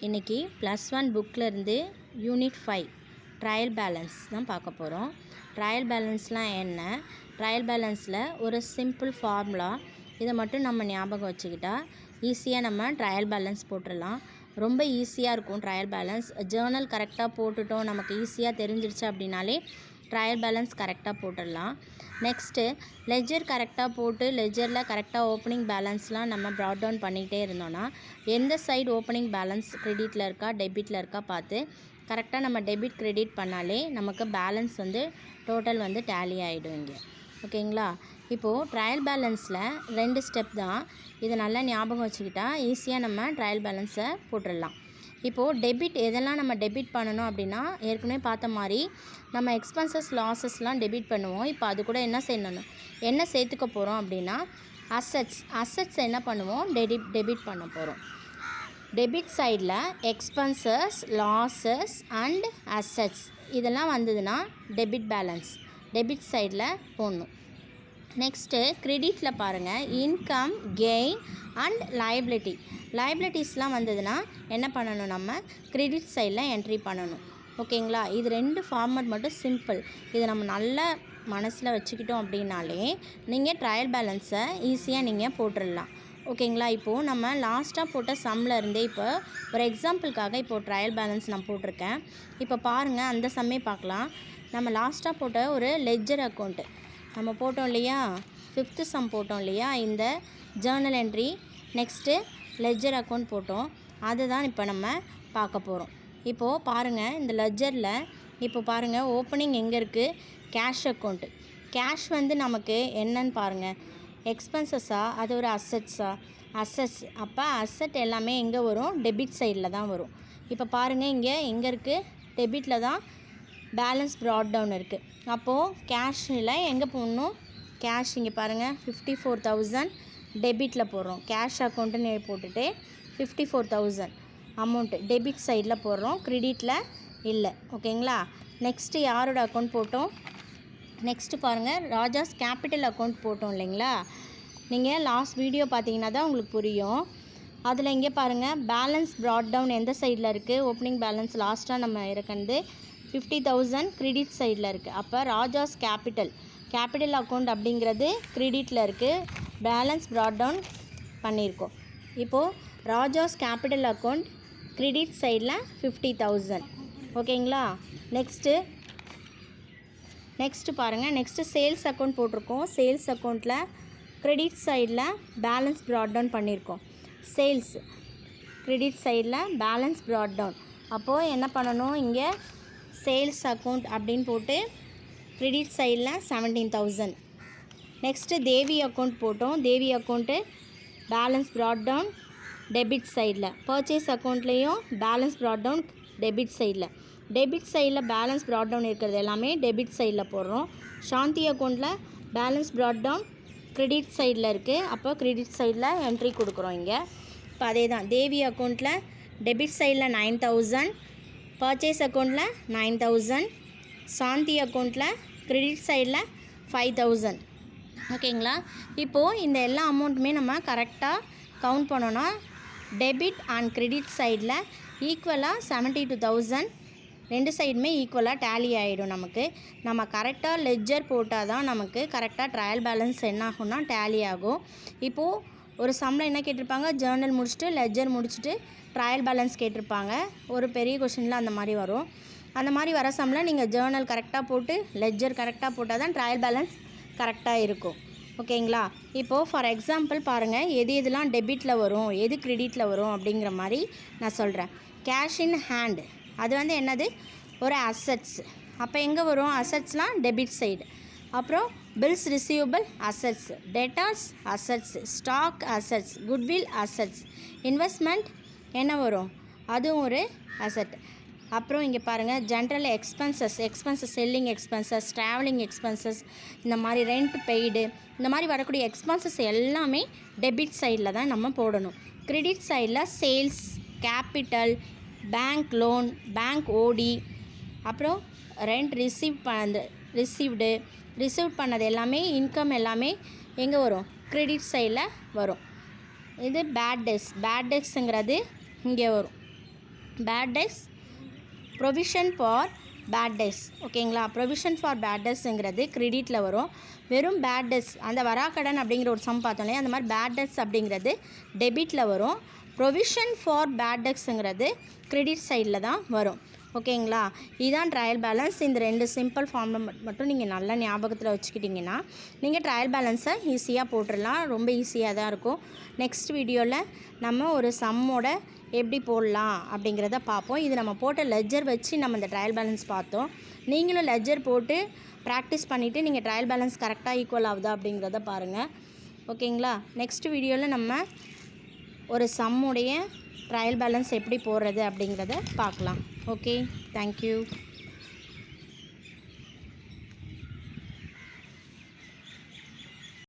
இன்றைக்கி +1 புக்கிலேருந்து unit 5 trial balance தான் பார்க்க போகிறோம். ட்ரையல் பேலன்ஸ்லாம் என்ன, ட்ரையல் பேலன்ஸில் ஒரு சிம்பிள் ஃபார்முலா, இதை மட்டும் நம்ம ஞாபகம் வச்சுக்கிட்டா ஈஸியாக நம்ம ட்ரையல் பேலன்ஸ் போட்டுடலாம். ரொம்ப ஈஸியாக இருக்கும் ட்ரையல் பேலன்ஸ். ஜேர்னல் கரெக்டாக போட்டுட்டோம், நமக்கு ஈஸியாக தெரிஞ்சிருச்சு அப்படின்னாலே ட்ரையல் பேலன்ஸ் கரெக்டாக போட்டுடலாம். நெக்ஸ்ட்டு லெஜர் கரெக்டாக போட்டு லெஜரில் கரெக்டாக ஓப்பனிங் பேலன்ஸ்லாம் நம்ம ப்ராட் டவுன் பண்ணிகிட்டே இருந்தோன்னா எந்த சைடு ஓப்பனிங் பேலன்ஸ் கிரெடிட்டில் இருக்கா டெபிட்டில் இருக்கா பார்த்து கரெக்டாக நம்ம டெபிட் கிரெடிட் பண்ணாலே நமக்கு பேலன்ஸ் டோட்டல் டேலி ஆகிடும் இங்கே. ஓகேங்களா? இப்போது ட்ரையல் பேலன்ஸில் 2 ஸ்டெப் தான். இதை நல்லா ஞாபகம் வச்சுக்கிட்டா ஈஸியாக நம்ம ட்ரையல் பேலன்ஸை போட்டுடலாம். இப்போது டெபிட் எதெல்லாம் நம்ம டெபிட் பண்ணணும் அப்படின்னா, ஏற்கனவே பார்த்த மாதிரி நம்ம எக்ஸ்பென்சஸ் லாஸஸ்லாம் டெபிட் பண்ணுவோம். இப்போ அது கூட என்ன சேர்த்துக்க போகிறோம் அப்படின்னா அசட்ஸ் என்ன பண்ணுவோம், டெபிட் பண்ண போகிறோம். டெபிட் சைடில் எக்ஸ்பென்சஸ் லாஸஸ் அண்ட் அசட்ஸ் இதெல்லாம் வந்ததுன்னா டெபிட் பேலன்ஸ் டெபிட் சைடில் போடணும். நெக்ஸ்ட்டு கிரெடிட்டில் பாருங்கள், இன்கம் கெயின் அண்ட் லைபிலிட்டிஸ்லாம் வந்ததுன்னா என்ன பண்ணணும், நம்ம கிரெடிட் சைடில் என்ட்ரி பண்ணணும். ஓகேங்களா? இது 2 ஃபார்மட் மட்டும் சிம்பிள். இதை நம்ம நல்லா மனசில் வச்சுக்கிட்டோம் அப்படின்னாலே நீங்கள் ட்ரையல் பேலன்ஸை ஈஸியாக நீங்கள் போட்டுடலாம். ஓகேங்களா? இப்போது நம்ம லாஸ்ட்டாக போட்ட சம்மில் இருந்தே இப்போ ஒரு எக்ஸாம்பிளுக்காக இப்போது ட்ரையல் பேலன்ஸ் நான் போட்டிருக்கேன். இப்போ பாருங்கள், அந்த சம்மே பார்க்கலாம். நம்ம லாஸ்ட்டாக போட்ட ஒரு லெட்ஜர் அக்கௌண்ட்டு நம்ம போட்டோம் இல்லையா, 5th சம் போட்டோம் இல்லையா, இந்த Journal entry next ledger account போட்டோம். அதுதான் இப்போ நம்ம பார்க்க போகிறோம். இப்போது பாருங்கள், இந்த லெட்ஜரில் இப்போ பாருங்கள் ஓப்பனிங் எங்கே இருக்குது, கேஷ் அக்கௌண்ட்டு. கேஷ் நமக்கு என்னன்னு பாருங்கள், எக்ஸ்பென்சஸா அது ஒரு அசட்ஸ். அப்போ அசட் எல்லாமே எங்கே வரும், டெபிட் சைடில் தான் வரும். இப்போ பாருங்கள், இங்கே எங்கே இருக்குது, டெபிட்டில் தான் பேலன்ஸ் ப்ராட் டவுன் இருக்குது. அப்போது கேஷில் எங்கே போடணும், கேஷ் இங்கே பாருங்கள் 54,000 டெபிட்டில் போடுறோம். கேஷ் அக்கௌண்ட்டுன்னு போட்டுட்டு 54,000 அமௌண்ட்டு டெபிட் சைடில் போடுறோம், கிரெடிட்டில் இல்லை. ஓகேங்களா? நெக்ஸ்ட்டு யாரோட அக்கௌண்ட் போட்டோம், நெக்ஸ்ட்டு பாருங்கள் ராஜாஸ் கேபிட்டல் அக்கௌண்ட் போட்டோம் இல்லைங்களா. நீங்கள் லாஸ்ட் வீடியோ பார்த்தீங்கன்னா தான் உங்களுக்கு புரியும். அதில் இங்கே பாருங்கள் பேலன்ஸ் ப்ராட் டவுன் எந்த சைடில் இருக்குது, ஓப்பனிங் பேலன்ஸ் லாஸ்ட்டாக நம்ம இருக்கிறது 50,000 கிரெடிட் சைடில் இருக்குது. அப்போ ராஜாஸ் கேபிட்டல் அக்கௌண்ட் அப்படிங்கிறது கிரெடிட்டில் இருக்குது, பேலன்ஸ் ப்ராட் டவுன் பண்ணியிருக்கோம். இப்போது ராஜாஸ் கேபிட்டல் அக்கௌண்ட் கிரெடிட் சைடில் 50,000. ஓகேங்களா? நெக்ஸ்ட்டு பாருங்கள், நெக்ஸ்ட்டு சேல்ஸ் அக்கௌண்ட் போட்டிருக்கோம். சேல்ஸ் அக்கௌண்ட்டில் கிரெடிட் சைடில் பேலன்ஸ் ப்ராட் டவுன் பண்ணியிருக்கோம். சேல்ஸ் கிரெடிட் சைடில் பேலன்ஸ் ப்ராட் டவுன். அப்போது என்ன பண்ணணும், இங்கே சேல்ஸ் அக்கௌண்ட் அப்படின்னு போட்டு கிரெடிட் சைடில் 17,000. நெக்ஸ்ட்டு தேவி அக்கௌண்ட் போட்டோம். Devi account balance brought down debit சைடில். பர்ச்சேஸ் அக்கௌண்ட்லேயும் பேலன்ஸ் ப்ராட் டவுன் டெபிட் சைடில் பேலன்ஸ் ப்ராட் டவுன் இருக்கிறது எல்லாமே டெபிட் சைடில் போடுறோம். சாந்தி அக்கௌண்ட்டில் பேலன்ஸ் ப்ராட் டவுன் கிரெடிட் சைடில் இருக்குது. அப்போ கிரெடிட் சைடில் என்ட்ரி கொடுக்குறோம் இங்கே. இப்போ அதே தான், தேவி அக்கௌண்ட்டில் டெபிட் சைடில் 9,000, பர்ச்சேஸ் அக்கௌண்ட்டில் 9,000, சாந்தி அக்கௌண்ட்டில் கிரெடிட் சைடில் 5,000. ஓகேங்களா? இப்போது இந்த எல்லா அமௌண்ட்டுமே நம்ம கரெக்டாக கவுண்ட் பண்ணோன்னா டெபிட் அண்ட் கிரெடிட் சைடில் ஈக்குவலாக 72,000 2 சைடுமே ஈக்குவலாக டேலி ஆகிடும். நம்ம கரெக்டாக லெட்ஜர் போட்டால் தான் நமக்கு கரெக்டாக ட்ரையல் பேலன்ஸ் என்ன ஆகும்னா டேலி ஆகும். இப்போது ஒரு சம்மில் என்ன கேட்டிருப்பாங்க, ஜேர்னல் முடிச்சுட்டு லெட்ஜர் முடிச்சுட்டு ட்ரையல் பேலன்ஸ் கேட்டிருப்பாங்க. ஒரு பெரிய கொஷினில் அந்த மாதிரி வரும். அந்த மாதிரி வர சம்மில் நீங்கள் ஜேர்னல் கரெக்டாக போட்டு லெட்ஜர் கரெக்டாக போட்டால் தான் ட்ரையல் பேலன்ஸ் கரெக்டாக இருக்கும். ஓகேங்களா? இப்போது ஃபார் எக்ஸாம்பிள் பாருங்கள், எதெல்லாம் டெபிட்டில் வரும் எது கிரெடிட்டில் வரும் அப்படிங்கிற மாதிரி நான் சொல்கிறேன். கேஷ் இன் ஹேண்ட் அது என்னது, ஒரு அசட்ஸ். அப்போ எங்கே வரும், அசட்ஸ்லாம் டெபிட் சைடு. அப்புறம் bills receivable assets, debtors assets, stock assets, goodwill assets. Investment என்ன வரும், அதுவும் ஒரு அசட். அப்புறம் இங்கே பாருங்கள் general expenses selling expenses, travelling expenses, இந்த மாதிரி ரெண்ட் பெய்டு, இந்த மாதிரி வரக்கூடிய எக்ஸ்பென்சஸ் எல்லாமே டெபிட் சைடில் தான் நம்ம போடணும். கிரெடிட் சைடில் sales, capital, bank loan, bank ஓடி, அப்புறம் ரெண்ட் ரிசீவ் பண்ணது எல்லாமே இன்கம் எல்லாமே எங்கே வரும், கிரெடிட் சைடில் வரும். இது பேட் டெப்ட்ஸுங்கிறது இங்கே வரும். Bad debts provision for bad debts. ஓகேங்களா, ப்ரொவிஷன் ஃபார் பேட் டெஸ்ஸுங்கிறது கிரெடிட்டில் வரும். வெறும் பேட் டெஸ் அந்த வராக்கடன் அப்படிங்கிற ஒரு சம் பார்த்தோன்னே அந்த மாதிரி பேட் டெஸ் அப்படிங்கிறது டெபிட்டில் வரும். ப்ரொவிஷன் ஃபார் பேட் டெஸ்ஸுங்கிறது கிரெடிட் சைடில் தான் வரும். ஓகேங்களா, இதுதான் ட்ரையல் பேலன்ஸ். இந்த 2 சிம்பிள் ஃபார்மில் மட்டும் நீங்கள் நல்லா ஞாபகத்தில் வச்சுக்கிட்டிங்கன்னா நீங்கள் ட்ரையல் பேலன்ஸை ஈஸியாக போட்டுடலாம். ரொம்ப ஈஸியாக தான் இருக்கும். நெக்ஸ்ட் வீடியோவில் நம்ம ஒரு சம்மோட எப்படி போடலாம் அப்படிங்கிறத பார்ப்போம். இது நம்ம போட்ட லெட்ஜர் வச்சு நம்ம இந்த ட்ரையல் பேலன்ஸ் பார்த்தோம். நீங்களும் லெட்ஜர் போட்டு ப்ராக்டிஸ் பண்ணிவிட்டு நீங்கள் ட்ரையல் பேலன்ஸ் கரெக்டாக ஈக்குவல் ஆகுதா அப்படிங்கிறத பாருங்கள். ஓகேங்களா, நெக்ஸ்ட் வீடியோவில் நம்ம ஒரு சம்முடைய ட்ரையல் பேலன்ஸ் எப்படி போடுறது அப்படிங்கிறத பார்க்கலாம். Okay, thank you.